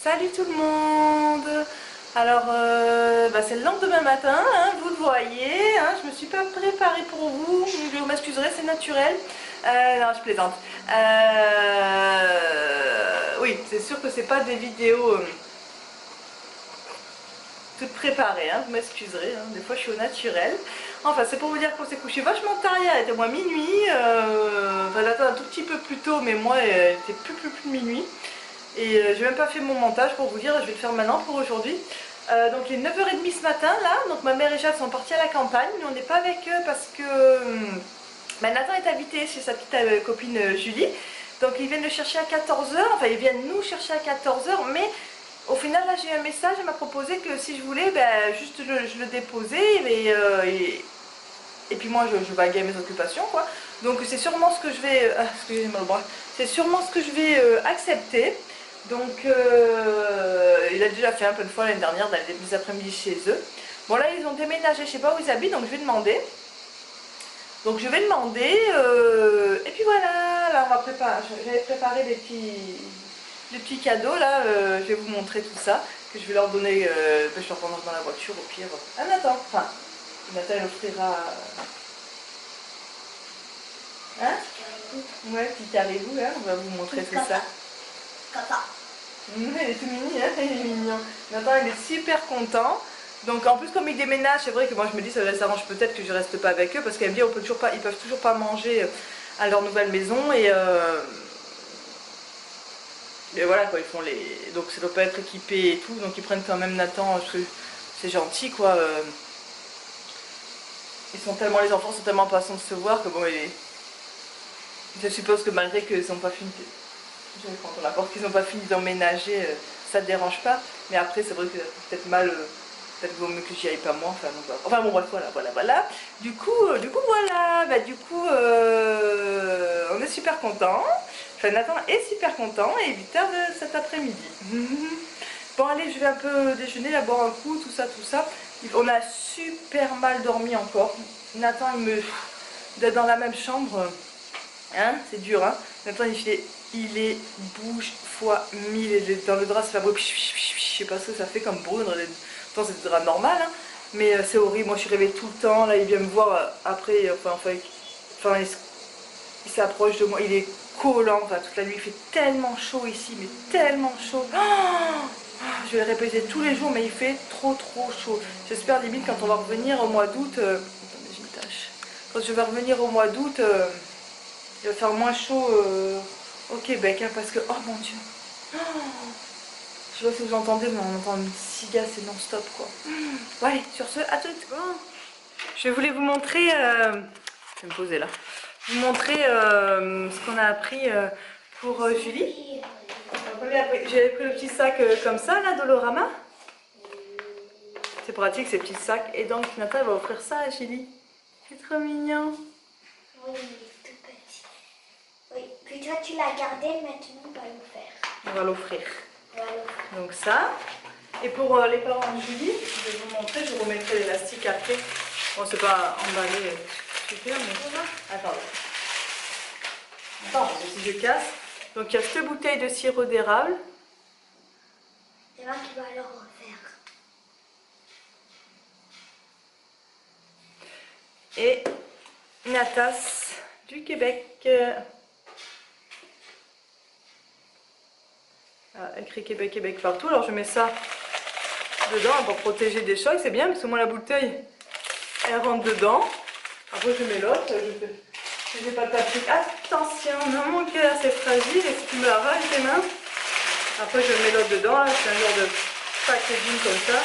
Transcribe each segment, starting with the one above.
Salut tout le monde. Alors, c'est le lendemain matin, hein, vous le voyez, hein, je me suis pas préparée pour vous, je m'excuserai, c'est naturel. Non, je plaisante. Oui, c'est sûr que c'est pas des vidéos toutes préparées, hein, vous m'excuserez, hein, des fois je suis au naturel. Enfin, c'est pour vous dire qu'on s'est couché vachement tard hier, il était au moins minuit, enfin j'attends un tout petit peu plus tôt, mais moi, il était plus de minuit. Et j'ai même pas fait mon montage pour vous dire, je vais le faire maintenant pour aujourd'hui. Donc il est 9h30 ce matin là, donc ma mère et Jade sont partis à la campagne, mais on n'est pas avec eux parce que Nathan est invité chez sa petite copine Julie. Donc ils viennent le chercher à 14h, enfin ils viennent nous chercher à 14h, mais au final là j'ai eu un message, elle m'a proposé que si je voulais, juste je le déposais, et puis moi je vaguais mes occupations quoi. Donc c'est sûrement ce que je vais, excusez-moi le bras, c'est sûrement ce que je vais accepter. Donc il a déjà fait un peu de fois l'année dernière d'aller les après-midi chez eux. Bon là ils ont déménagé, je sais pas où ils habitent, donc je vais demander. Donc je vais demander, et puis voilà, là on va préparer, j'avais préparé des petits cadeaux là, je vais vous montrer tout ça, que je vais leur donner, je leur prendrai dans la voiture au pire. Ah Nathan, enfin, Nathan il offrira, hein? Ouais, petit caribou, hein, on va vous montrer tout ça. Papa. Il est tout mini, hein, il est mignon. Nathan il est super content. Donc en plus comme ils déménagent, c'est vrai que moi je me dis ça s'arrange peut-être que je reste pas avec eux parce qu'elle me dit ils peuvent toujours pas manger à leur nouvelle maison et voilà quoi, ils font les. Donc ça doit pas être équipé et tout, donc ils prennent quand même Nathan, c'est gentil quoi. Les enfants sont tellement impatients de se voir que bon je suppose que malgré qu'ils sont pas finis. Je vais prendre la porte, qu'ils n'ont pas fini d'emménager, ça ne te dérange pas. Mais après, c'est vrai que peut-être mal, peut-être vaut mieux que j'y aille pas moi. Enfin bon, bref, voilà. Du coup, voilà. On est super contents. Enfin, Nathan est super content et 8h de cet après-midi. Bon, allez, je vais un peu déjeuner, là, boire un coup, tout ça. On a super mal dormi encore. Nathan, d'être dans la même chambre, hein, c'est dur, hein. Nathan, il est bouge fois 1000 et dans le drap ça fait un bruit, je sais pas ce que ça fait comme bruit, pourtant c'est du drap normal hein. Mais c'est horrible, moi je suis réveillée tout le temps, là il vient me voir après, il s'approche de moi, il est collant, enfin toute la nuit il fait tellement chaud ici, mais tellement chaud. Je vais le répéter tous les jours mais il fait trop chaud. J'espère limite quand on va revenir au mois d'août, attendez j'ai une tâche, quand je vais revenir au mois d'août, il va faire moins chaud au Québec, hein, parce que, oh mon dieu, oh, je sais pas si vous entendez, mais on entend une cigasse, c'est non-stop, quoi. Bon, allez, sur ce, à toutes. Bon. Je voulais vous montrer, je vais me poser là, vous montrer ce qu'on a appris pour Julie. J'ai pris le petit sac comme ça, là, Dolorama. C'est pratique, ces petits sacs. Et donc, Nathan va offrir ça à Julie. C'est trop mignon. Oui, il est tout petit. Oui, puis toi tu l'as gardé, maintenant on va le faire. On va l'offrir. On va l'offrir. Donc ça. Et pour les parents de Julie, je vais vous montrer, je vous remettrai l'élastique après. Bon, c'est pas emballé super, mais. Attendez. Attends, si je casse. Donc il y a cette bouteille de sirop d'érable. C'est moi qui va le refaire. Et la tasse du Québec. Ah, écrit Québec partout. Alors je mets ça dedans pour protéger des chocs. C'est bien parce que moi la bouteille elle rentre dedans. Après je mets l'autre. Si j'ai pas de papier. Attention, non, mon cœur c'est fragile et si tu me l'arraches tes mains. Après je mets l'autre dedans. C'est un genre de packaging comme ça.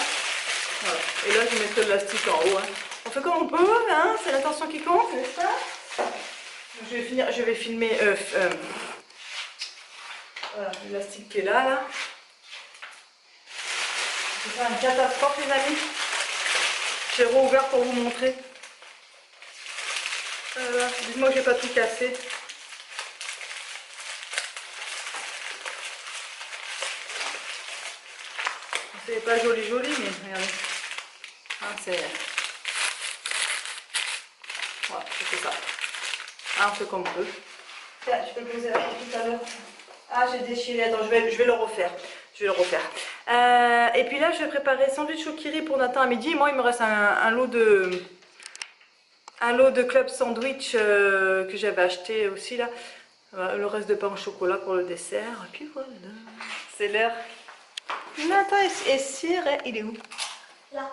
Voilà. Et là je mets le plastique en haut. Hein. On fait comme on peut, hein, c'est l'attention qui compte, n'est-ce pas? Je vais filmer voilà, l'élastique qui est là. C'est pas une catastrophe les amis. J'ai rouvert pour vous montrer. Dites-moi que j'ai pas tout cassé. C'est pas joli, mais regardez. Ah, c'est. Voilà, c'est ça. Ah, on fait comme on peut. Tiens, je peux le poser là tout à l'heure. Ah, j'ai déchiré. Attends, je vais le refaire. Je vais le refaire. Et puis là, je vais préparer sandwich au kiri pour Nathan à midi. Moi, il me reste un lot de club sandwich que j'avais acheté aussi là. Le reste de pain au chocolat pour le dessert. Et puis voilà. C'est l'heure. Nathan est sûr. Il est où? Là.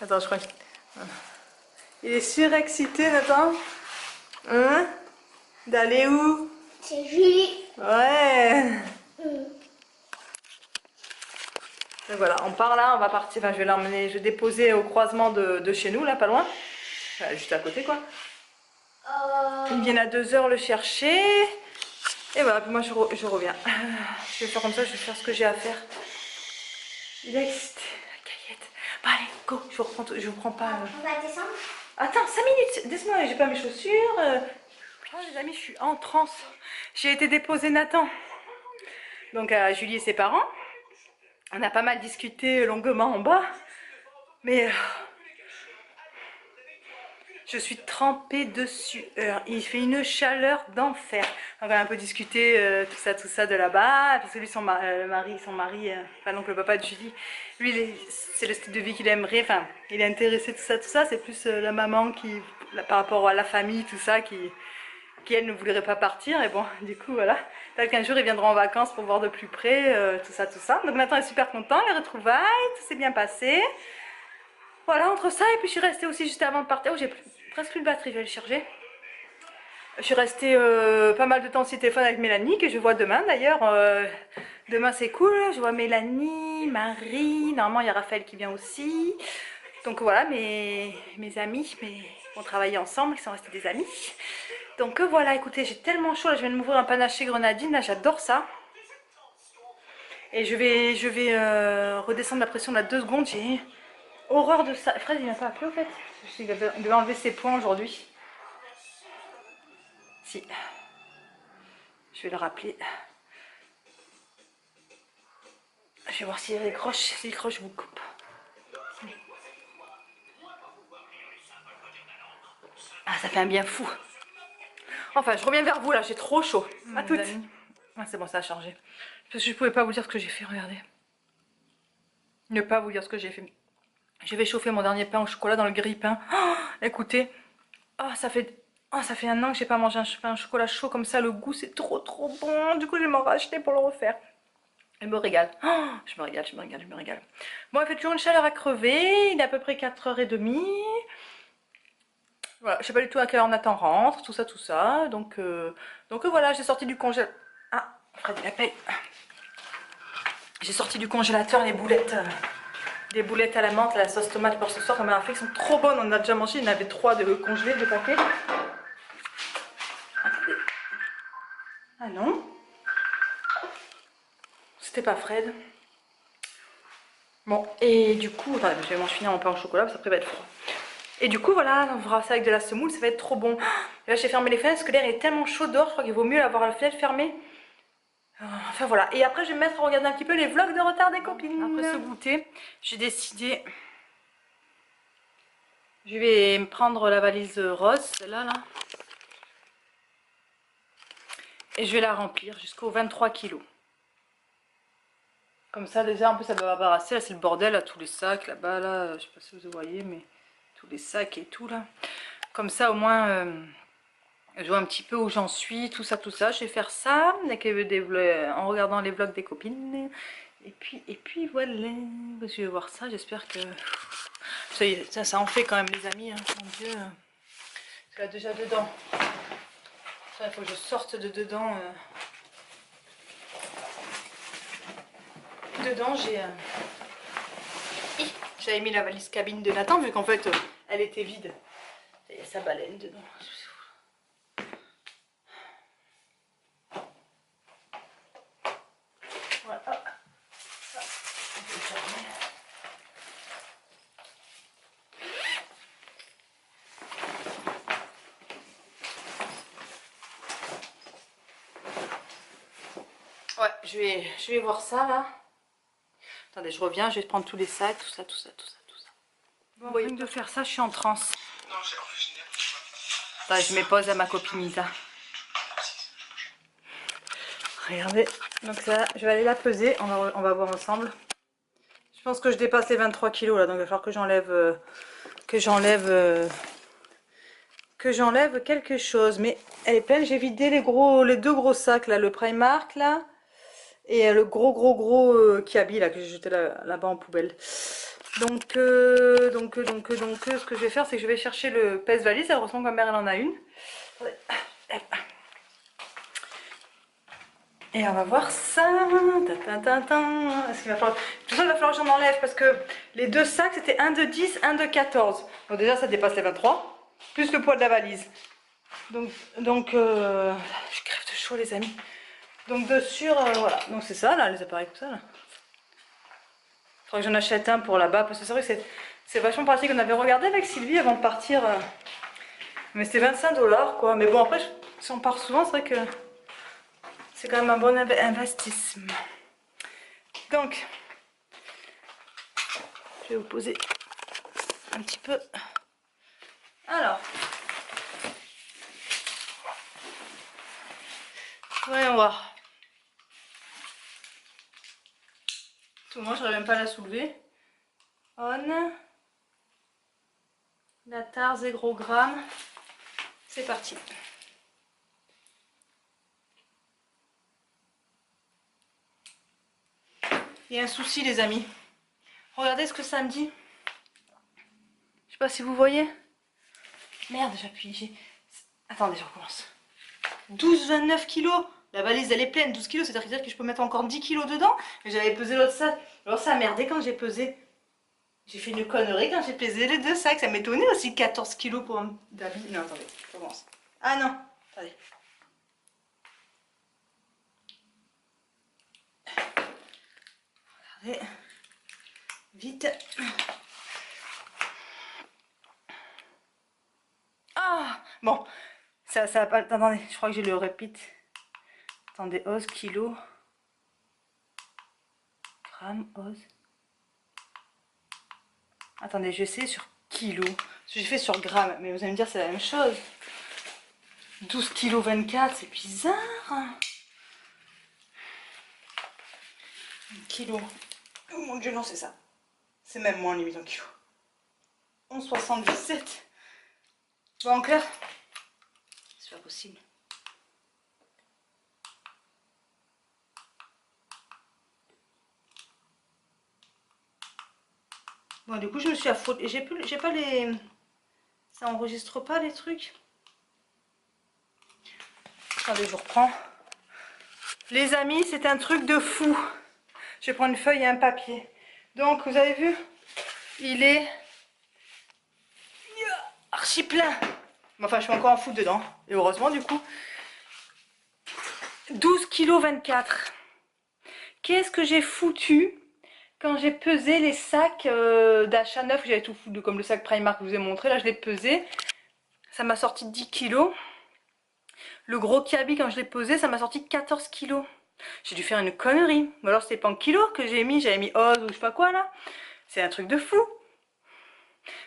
Attends, je crois que... Il est surexcité, Nathan. Hein? D'aller où? C'est Julie. Ouais. Donc voilà, on part là, on va partir. Enfin, je vais l'emmener, je vais déposer au croisement de chez nous, là, pas loin. Enfin, juste à côté, quoi. Ils viennent à 2 h le chercher. Et voilà, puis moi je reviens. Je vais faire comme ça, je vais faire ce que j'ai à faire. Il est excité, la caillette. Bah allez, go, je vous prends pas. On va descendre. Attends, 5 minutes, laisse-moi, j'ai pas mes chaussures. Oh les amis, je suis en transe. J'ai été déposer Nathan. Donc à Julie et ses parents. On a pas mal discuté longuement en bas. Mais je suis trempée de sueur. Il fait une chaleur d'enfer. On a un peu discuté tout ça de là-bas. Parce que lui, son mari, enfin donc le papa de Julie, lui, c'est le style de vie qu'il aimerait. Enfin, il est intéressé tout ça. C'est plus la maman qui, par rapport à la famille, tout ça, qui elle ne voudrait pas partir. Et bon, du coup, voilà. Peut-être qu'un jour, ils viendront en vacances pour voir de plus près tout ça. Donc Nathan est super content, les retrouvailles, tout s'est bien passé. Voilà, entre ça, et puis je suis restée aussi juste avant de partir. Oh, j'ai presque plus de batterie, je vais le charger. Je suis restée pas mal de temps sur le téléphone avec Mélanie, que je vois demain d'ailleurs. Demain c'est cool, je vois Mélanie, Marie, normalement il y a Raphaël qui vient aussi. Donc voilà, mes amis, vont travailler ensemble, ils sont restés des amis. Donc voilà, écoutez, j'ai tellement chaud, là je viens de m'ouvrir un panaché grenadine, là j'adore ça. Et je vais redescendre la pression là 2 secondes, j'ai horreur de ça. Fred il m'a pas appelé au fait, il devait enlever ses points aujourd'hui. Si, je vais le rappeler. Je vais voir s'il décroche, s'il décroche je vous coupe. Ah ça fait un bien fou. Enfin je reviens vers vous là, j'ai trop chaud. À toutes. Ah c'est bon, ça a changé. Parce que je pouvais pas vous dire ce que j'ai fait, regardez. Ne pas vous dire ce que j'ai fait. Je vais chauffer mon dernier pain au chocolat dans le grille-pain. Oh, écoutez, ça fait 1 an que j'ai pas mangé un pain au chocolat chaud comme ça. Le goût c'est trop bon. Du coup je vais m'en racheter pour le refaire. Je me régale. Oh, je me régale. Bon, il fait toujours une chaleur à crever. Il est à peu près 4 h 30. Voilà, je sais pas du tout à quelle heure Nathan rentre, tout ça. Donc voilà, j'ai sorti du congélateur. Ah, Fred il appelle. J'ai sorti du congélateur les boulettes. Des boulettes à la menthe, à la sauce tomate pour ce soir. Comme elle a fait, ils sont trop bonnes. On en a déjà mangé. Il y en avait 3 de congelés, de paquets. Ah non. C'était pas Fred. Bon, et du coup, enfin, je vais m'en finir mon pain au chocolat parce qu'après il va être froid. Et du coup, voilà, on fera ça avec de la semoule, ça va être trop bon. Et là, j'ai fermé les fenêtres parce que l'air est tellement chaud dehors, je crois qu'il vaut mieux avoir la fenêtre fermée. Enfin voilà, et après, je vais me mettre à regarder un petit peu les vlogs de retard des copines. Après ce goûter, j'ai décidé. Je vais me prendre la valise rose, celle-là, là. Et je vais la remplir jusqu'aux 23 kilos. Comme ça, déjà, en plus, ça doit embarrasser. Là, c'est le bordel, là, tous les sacs, là-bas, là. Je sais pas si vous voyez, mais tous les sacs et tout, là. Comme ça, au moins, je vois un petit peu où j'en suis, tout ça. Je vais faire ça en regardant les vlogs des copines. Et puis voilà. Je vais voir ça, j'espère que... Ça en fait quand même, les amis, hein, mon Dieu. Parce que là, déjà, dedans. Il faut que je sorte de dedans. Dedans, j'avais mis la valise cabine de Nathan, vu qu'en fait, elle était vide. Il y a sa baleine dedans. Voilà. Ouais, je vais voir ça là. Attendez, je reviens, je vais prendre tous les sacs, tout ça. Bon, vous voyez, de faire ça, je suis en transe. Attendez, je mets pause à ma copine Isa. Regardez, donc ça, je vais aller la peser, on va voir ensemble. Je pense que je dépasse les 23 kilos là, donc il va falloir que j'enlève quelque chose. Mais elle est pleine, j'ai vidé les deux gros sacs là, le Primark là, et le gros Kiabi là, que j'ai jeté là-bas en poubelle. Donc, ce que je vais faire, c'est que je vais chercher le pèse-valise. Heureusement que ma mère elle en a une. Et on va voir ça. Est-ce qu'il va falloir... Tout ça, il va falloir que j'en enlève parce que les deux sacs, c'était un de 10, un de 14. Donc déjà, ça dépasse les 23, plus le poids de la valise. Donc je crève de chaud, les amis. Donc dessus, voilà. Donc c'est ça, là, les appareils comme ça, là. Faudrait que j'en achète un pour là-bas parce que c'est vrai que c'est vachement pratique. On avait regardé avec Sylvie avant de partir. Mais c'était 25 $, quoi. Mais bon, après, si on part souvent, c'est vrai que... c'est quand même un bon investissement. Donc, je vais vous poser un petit peu. Alors, voyons voir. Tout le monde, je n'arrive même pas à la soulever. On. La tare 0 grammes. C'est parti. Il y a un souci, les amis. Regardez ce que ça me dit. Je sais pas si vous voyez. Merde, j'appuie. Attendez, je recommence. 12,29 kilos. La valise, elle est pleine. 12 kilos, c'est-à-dire que je peux mettre encore 10 kilos dedans. Mais j'avais pesé l'autre sac. Alors ça a merdé quand j'ai pesé. J'ai fait une connerie quand j'ai pesé les deux sacs. Ça m'étonnait aussi 14 kilos pour un d'habit. Non, attendez, je recommence. Ah non, attendez. Regardez. Vite. Ah bon, ça va pas... Attendez, je crois que j'ai le repeat. Attendez, os, kilo. Gramme, os. Attendez, je sais sur kilo. J'ai fait sur gramme, mais vous allez me dire c'est la même chose. 12 kg 24, c'est bizarre. 1 kilo. Oh mon dieu, non, c'est ça. C'est même moins limite en kilo. 11,77. Bon, en clair, c'est pas possible. Bon, du coup, je me suis affolée. J'ai pas les... Ça enregistre pas les trucs. Attendez, je reprends. Les amis, c'est un truc de fou. Je vais prendre une feuille et un papier. Donc, vous avez vu, il est archi plein. Enfin, je suis encore en foutre dedans. Et heureusement, du coup. 12 kg 24. Qu'est-ce que j'ai foutu quand j'ai pesé les sacs d'achat neuf? J'avais tout foutu, comme le sac Primark que je vous ai montré. Là, je l'ai pesé. Ça m'a sorti 10 kg. Le gros Kiabi, quand je l'ai pesé, ça m'a sorti 14 kg. J'ai dû faire une connerie. Ou alors, c'était pas en kilos que j'ai mis. J'avais mis Oz ou je sais pas quoi, là. C'est un truc de fou.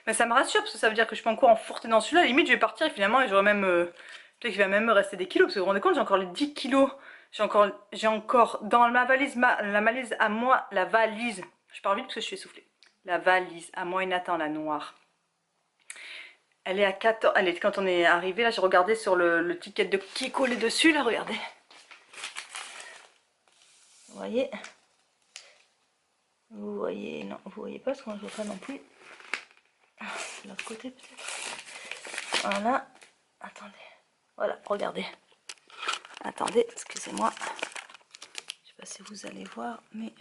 Mais ça me rassure parce que ça veut dire que je peux encore enfourter dans celui-là. Limite, je vais partir et finalement, j'aurai même. Peut-être qu'il va même me rester des kilos. Parce que vous vous rendez compte, j'ai encore les 10 kilos. J'ai encore dans ma valise, la valise à moi, la valise. Je pars vite parce que je suis essoufflée. La valise à moi et Nathan, la noire. Elle est à 14. Elle est, quand on est arrivé, là, j'ai regardé sur le ticket qui est collé dessus, là, regardez. Vous voyez? Vous voyez? Non, vous voyez pas parce que moi je vois pas non plus. De l'autre côté peut-être. Voilà. Attendez. Voilà, regardez. Attendez, excusez-moi. Je sais pas si vous allez voir, mais...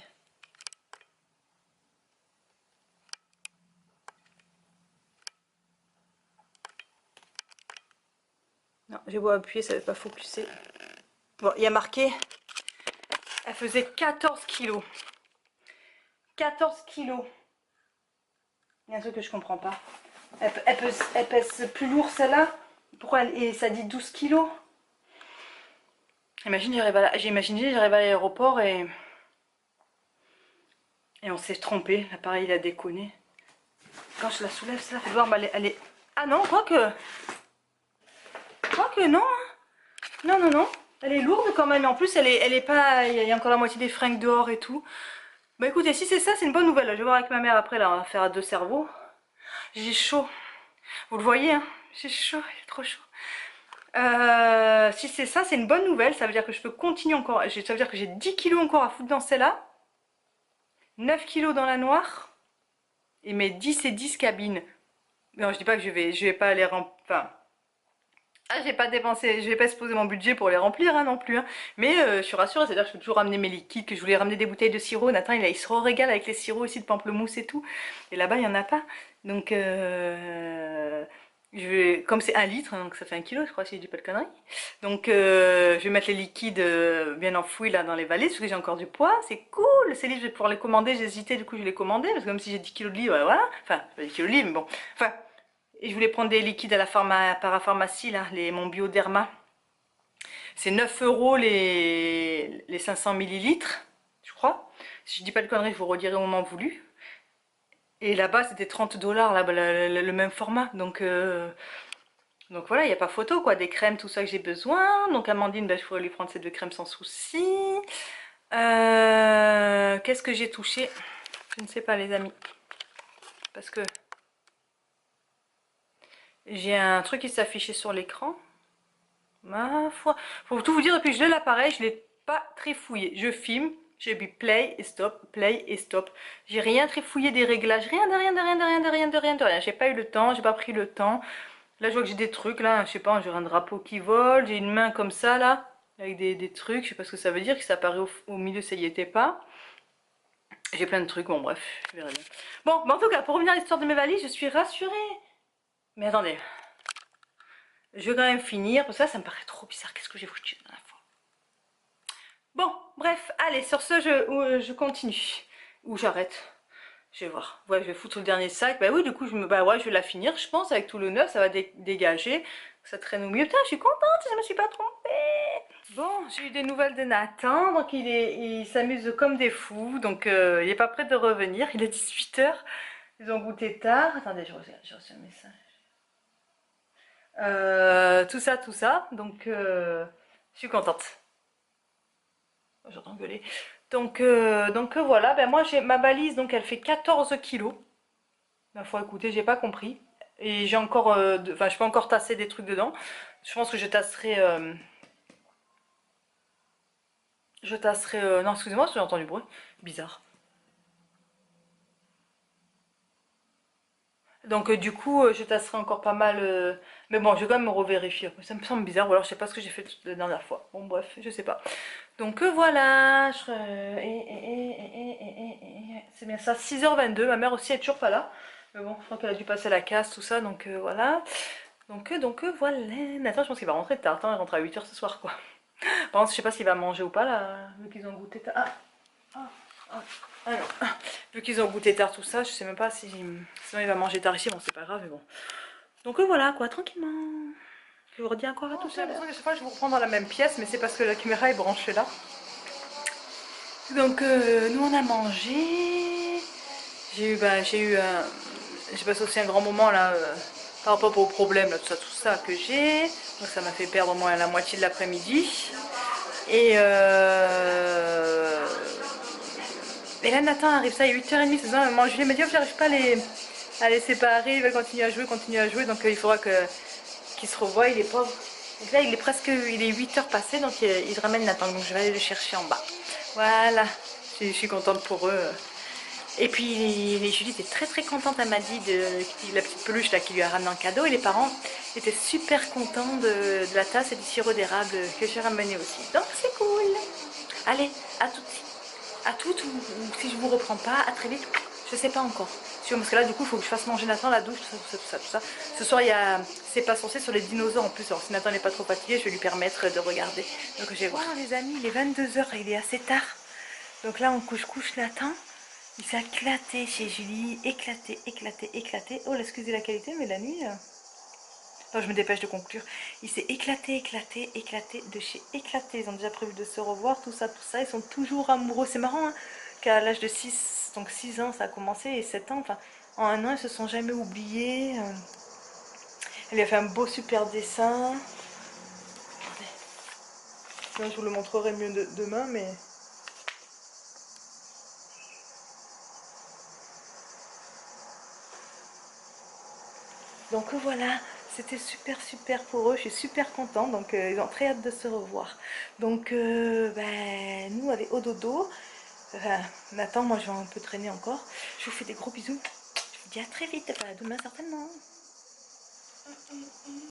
Non, j'ai beau appuyer, ça ne va pas focuser. Bon, il y a marqué... Elle faisait 14 kilos. 14 kilos. Il y a un truc que je comprends pas. Elle pèse plus lourd celle-là. Pourquoi et ça dit 12 kilos? Imagine, j'ai imaginé, j'arrive à l'aéroport et on s'est trompé. L'appareil, il a déconné. Quand je la soulève, ça fait voir, elle est... Ah non, quoique non. Non. Elle est lourde quand même, et en plus elle est pas. Il y a encore la moitié des fringues dehors et tout. Bah écoutez, si c'est ça, c'est une bonne nouvelle. Je vais voir avec ma mère après, là, on va faire à deux cerveaux. J'ai chaud. Vous le voyez, hein? J'ai chaud, il est trop chaud. Si c'est ça, c'est une bonne nouvelle. Ça veut dire que je peux continuer encore. Ça veut dire que j'ai 10 kilos encore à foutre dans celle-là. 9 kilos dans la noire. Et mes 10 et 10 cabines. Non, je dis pas que je vais pas les remplir. Enfin, j'ai pas dépensé, je vais pas exposer mon budget pour les remplir hein, non plus. Hein. Mais je suis rassurée, c'est-à-dire que je peux toujours ramener mes liquides, que je voulais ramener des bouteilles de sirop. Nathan, il se régale avec les sirops aussi de pamplemousse et tout. Et là-bas, il y en a pas. Donc, comme c'est 1 litre, donc ça fait 1 kilo, je crois, si je dis pas de conneries. Donc, je vais mettre les liquides bien enfouis là dans les valises, parce que j'ai encore du poids. C'est cool. Ces livres, je vais pouvoir les commander. J'ai hésité, du coup, je vais les commander, parce que comme si j'ai 10 kilos de livres, voilà. Enfin, pas 10 kilos de livres, mais bon. Enfin. Et je voulais prendre des liquides à la parapharmacie, là, mon Bioderma. C'est 9 € les 500 millilitres, je crois. Si je dis pas de conneries, je vous redirai au moment voulu. Et là-bas, c'était 30 $, là, le même format. Donc voilà, il n'y a pas photo, quoi. Des crèmes, tout ça que j'ai besoin. Donc Amandine, ben, je pourrais lui prendre ces deux crèmes sans souci. Qu'est-ce que j'ai touché? Je ne sais pas, les amis. Parce que j'ai un truc qui s'affichait sur l'écran. Ma foi. Pour tout vous dire, depuis que je l'ai l'appareil, je ne l'ai pas trifouillé. Je filme, j'ai mis play et stop, play et stop. J'ai rien trifouillé des réglages, rien de rien, de rien, de rien, de rien, de rien, de rien. J'ai pas eu le temps, j'ai pas pris le temps. Là, je vois que j'ai des trucs, là, je sais pas, j'ai un drapeau qui vole, j'ai une main comme ça, là, avec des trucs, je sais pas ce que ça veut dire, que ça apparaît au milieu, ça y était pas. J'ai plein de trucs, bon bref, je verrai bien. Bon, mais en tout cas, pour revenir à l'histoire de mes valises, je suis rassurée. Mais attendez. Je vais quand même finir, parce que ça me paraît trop bizarre. Qu'est-ce que j'ai foutu la dernière fois? Bon, bref, allez, sur ce, je continue. Ou j'arrête. Je vais voir. Ouais, je vais foutre le dernier sac. Bah oui, du coup, bah ouais, je vais la finir, je pense, avec tout le neuf, ça va dégager. Ça traîne au milieu. Putain, je suis contente, je me suis pas trompée. Bon, j'ai eu des nouvelles de Nathan, donc il s'amuse comme des fous, donc il est pas prêt de revenir. Il est 18 h. Ils ont goûté tard. Attendez, j'ai reçu un message. Tout ça, donc je suis contente. J'entends gueuler. Donc voilà, ben moi j'ai ma valise, donc elle fait 14 kilos. Ma foi, écoutez, j'ai pas compris. Et j'ai encore, enfin je peux encore tasser des trucs dedans. Je pense que je tasserai, non excusez-moi, j'ai entendu du bruit, bizarre. Donc du coup, je tasserai encore pas mal. Mais bon, je vais quand même me revérifier. Ça me semble bizarre, ou alors je sais pas ce que j'ai fait la dernière fois. Bon bref, je sais pas. Donc voilà, c'est bien ça, 6h22. Ma mère aussi est toujours pas là. Mais bon, je crois qu'elle a dû passer la casse, tout ça, donc voilà. Donc voilà. Nathan, je pense qu'il va rentrer tard. Attends, il rentre à 8 h ce soir, quoi. Par contre, je sais pas s'il va manger ou pas, là, vu qu'ils ont goûté tard. Ah non. Vu qu'ils ont goûté tard, tout ça, je sais même pas si... Sinon, il va manger tard ici, bon, c'est pas grave, mais bon. Donc voilà, quoi, tranquillement. Je vous redis encore à tout ça. J'ai l'impression que chaque fois, je vous reprends dans la même pièce, mais c'est parce que la caméra est branchée là. Donc nous on a mangé. J'ai passé aussi un grand moment là par rapport aux problèmes là, tout ça que j'ai. Donc ça m'a fait perdre au moins la moitié de l'après-midi. Et là Nathan arrive, ça il est 8h30, c'est ça, maman Julien m'a dit oh, j'arrive pas à les séparer, il va continuer à jouer, donc il faudra qu'il se revoie, il est pauvre. Donc là il est 8 h passé, donc il ramène Nathan, donc je vais aller le chercher en bas. Voilà, je suis contente pour eux. Et puis Julie était très contente, elle m'a dit de la petite peluche là qui lui a ramené en cadeau, et les parents étaient super contents de la tasse et du sirop d'érable que j'ai ramené aussi. Donc c'est cool. Allez, à toutes ou si je vous reprends pas, à très vite. Je sais pas encore. Parce que là du coup il faut que je fasse manger Nathan, la douche, tout ça. Ce soir il y a C'est pas censé sur les dinosaures en plus. Alors si Nathan n'est pas trop fatigué, je vais lui permettre de regarder. Donc je vais voir. Oh, les amis, il est 22 h et il est assez tard. Donc là on couche Nathan. Il s'est éclaté chez Julie, éclaté. Oh, excusez la qualité, mais la nuit... Non, je me dépêche de conclure. Il s'est éclaté de chez éclaté. Ils ont déjà prévu de se revoir, tout ça. Ils sont toujours amoureux. C'est marrant, hein, qu'à l'âge de 6 ans, ça a commencé, et 7 ans, enfin, en un an, ils se sont jamais oubliés. Elle lui a fait un beau, super dessin. Regardez. Sinon je vous le montrerai mieux demain, mais... Donc voilà, c'était super pour eux, je suis super contente, donc ils ont très hâte de se revoir. Donc ben, nous allez au dodo. Nathan, moi je vais un peu traîner encore. Je vous fais des gros bisous. Je vous dis à très vite, enfin, demain certainement.